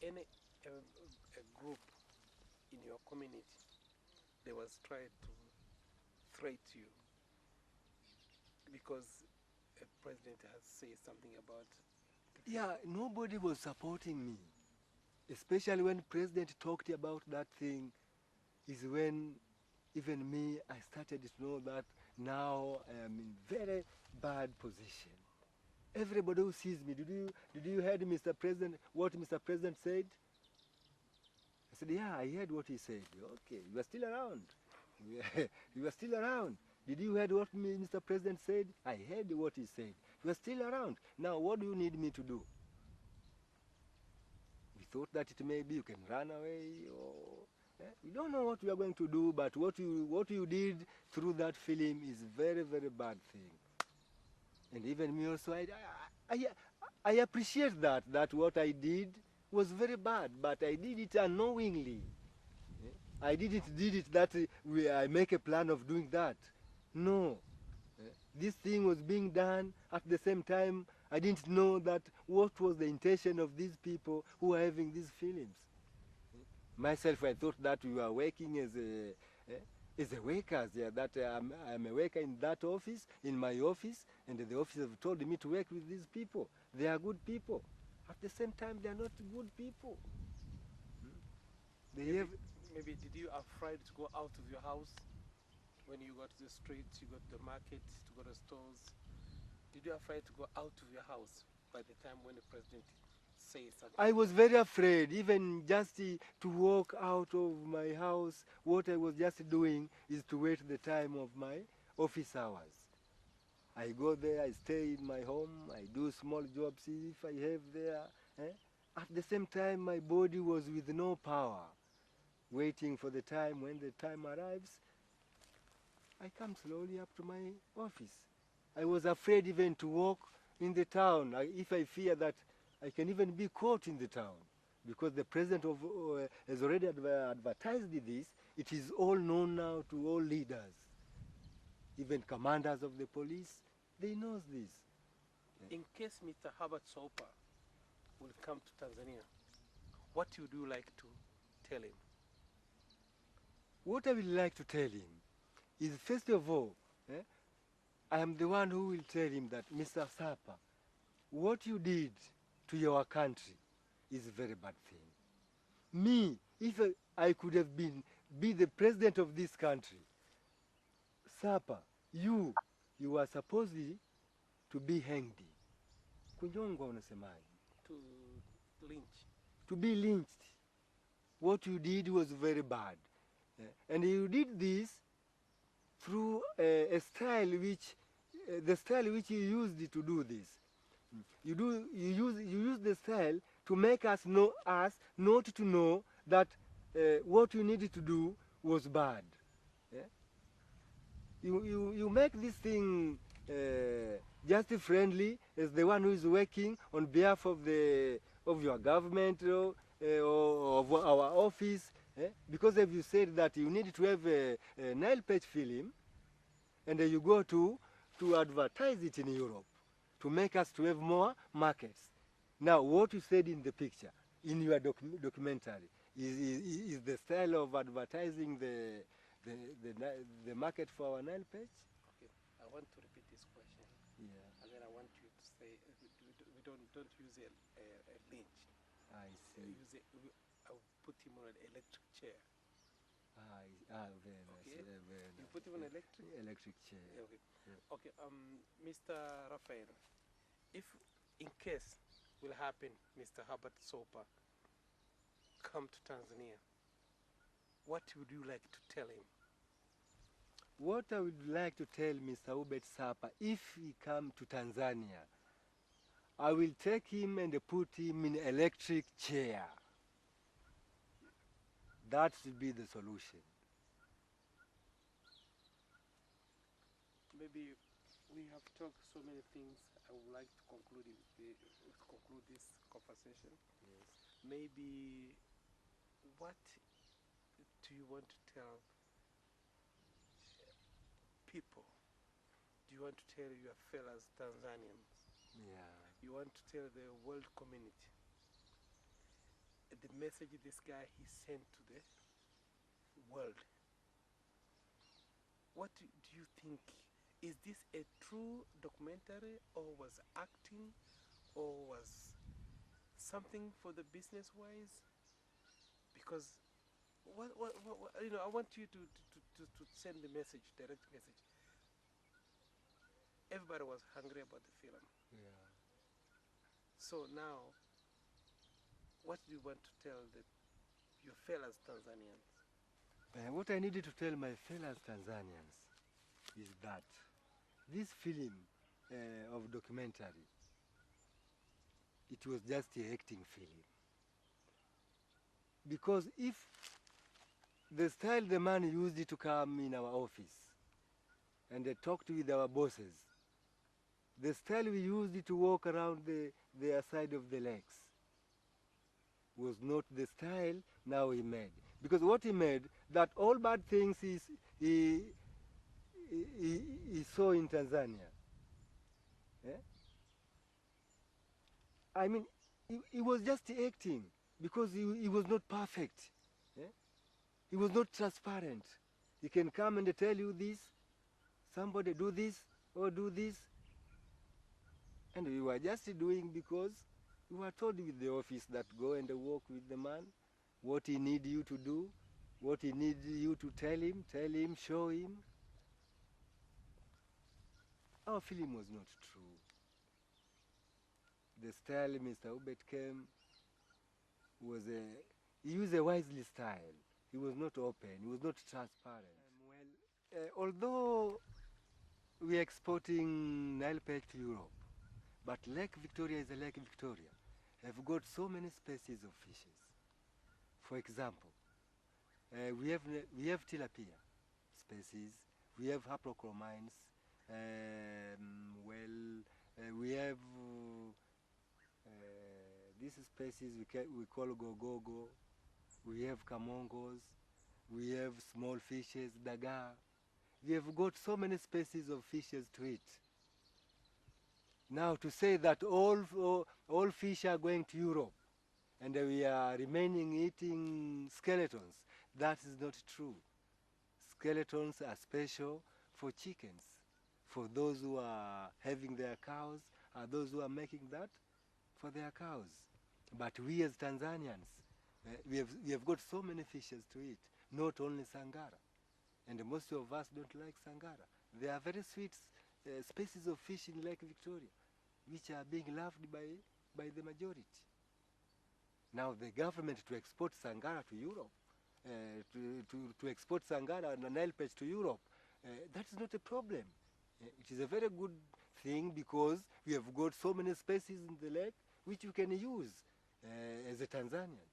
any a group in your community they was trying to threat you because a president has said something about the Yeah, film? nobody was supporting me, especially when president talked about that thing. Is when even me, I started to know that now I am in very bad position. Everybody who sees me, did you heard Mr. President, what Mr. President said? I said, yeah, I heard what he said. Okay, you are still around. You are still around. Did you heard what Mr. President said? I heard what he said. You are still around. Now, what do you need me to do? We thought that it may be you can run away or we don't know what we are going to do, but what you did through that film is very, very bad thing. And even me also, I, I appreciate that what I did was very bad, but I did it unknowingly. I did it that I make a plan of doing that. No. This thing was being done at the same time. I didn't know that what was the intention of these people who are having these feelings. Myself, I thought that we were working as a workers, yeah, that I'm a worker in that office, in my office, and the office have told me to work with these people. They are good people. At the same time, they are not good people. They Maybe have, maybe did you afraid to go out of your house when you go to the streets, you go to the market, to go to stores? Did you afraid to go out of your house by the time when the president says something I was about? very afraid, even just to walk out of my house. What I was just doing is to wait the time of my office hours. I go there, I stay in my home, I do small jobs if I have there. Eh? At the same time, my body was with no power, waiting for the time. When the time arrives, I come slowly up to my office. I was afraid even to walk in the town, if I fear that I can even be caught in the town. Because the president has already advertised this, it is all known now to all leaders, even commanders of the police, they knows this. In case Mr. Herbert Soper will come to Tanzania, what would you like to tell him? What I would like to tell him is, first of all, eh, I am the one who will tell him that, Mr. Sapa, what you did to your country is a very bad thing. Me, if I could have be the president of this country, Sapa, you are supposed to be hanged. Kunyongwa unasemaje? To lynch? To be lynched. What you did was very bad. And you did this through a style which, the style which you used to do this. You use the style to make us not to know that what you needed to do was bad. Yeah? You make this thing just friendly as the one who is working on behalf of your government or of our office. Because if you said that you need to have a Nile page film, and you go to advertise it in Europe to make us to have more markets. Now, what you said in the picture, in your documentary, is the style of advertising the, the market for our Nile page? Okay, I want to repeat this question, Yeah, and then I want you to say we don't use a lynch. I see. I'll put him on an electric chair. Very nice. Okay, Very you nice. put him on electric. Electric chair. Yeah, okay. Yeah. Okay. Mr. Rafael, if in case will happen, Mr. Herbert Soper come to Tanzania, what would you like to tell him? What I would like to tell Mr. Hubert Sapa, if he come to Tanzania, I will take him and put him in electric chair. That should be the solution. Maybe we have talked so many things. I would like to conclude this conversation. Yes. Maybe what do you want to tell people? Do you want to tell your fellow Tanzanians? Yeah. You want to tell the world community the message this guy he sent to the world. What do you think? Is this a true documentary, or was acting, or was something for the business wise? Because what you know, I want you to send the message, direct message. Everybody was hungry about the film. Yeah. So now, what do you want to tell your fellow Tanzanians? What I needed to tell my fellow Tanzanians is that this film of documentary, it was just a acting film. Because if the style the man used to come in our office and talked with our bosses, the style we used to walk around the side of the lakes was not the style now he made. Because what he made, that all bad things he saw in Tanzania. Eh? I mean, he was just acting because he was not perfect. Eh? He was not transparent. He can come and tell you this, somebody do this or do this. And we were just doing because we were told with the office that go and walk with the man, what he need you to do, what he needs you to tell him, show him. Our film was not true. The style Mr. Ubet came was he used a wisely style. He was not open, he was not transparent. Although we are exporting Nile perch to Europe, but Lake Victoria is a Lake Victoria. Have got so many species of fishes. For example, we have tilapia species, we have haplochromines, we have these species we call gogogo, we have kamongos, we have small fishes, daga. We have got so many species of fishes to eat. Now to say that all fish are going to Europe and we are remaining eating skeletons, that is not true. Skeletons are special for chickens, for those who are having their cows, are those who are making that for their cows. But we as Tanzanians, we have got so many fishes to eat, not only sangara. And most of us don't like sangara. They are very sweet species of fish in Lake Victoria, which are being loved by the majority. Now the government to export sangara to Europe, to export sangara and Nile perch to Europe, that is not a problem. It is a very good thing because we have got so many species in the lake which you can use as a Tanzanian.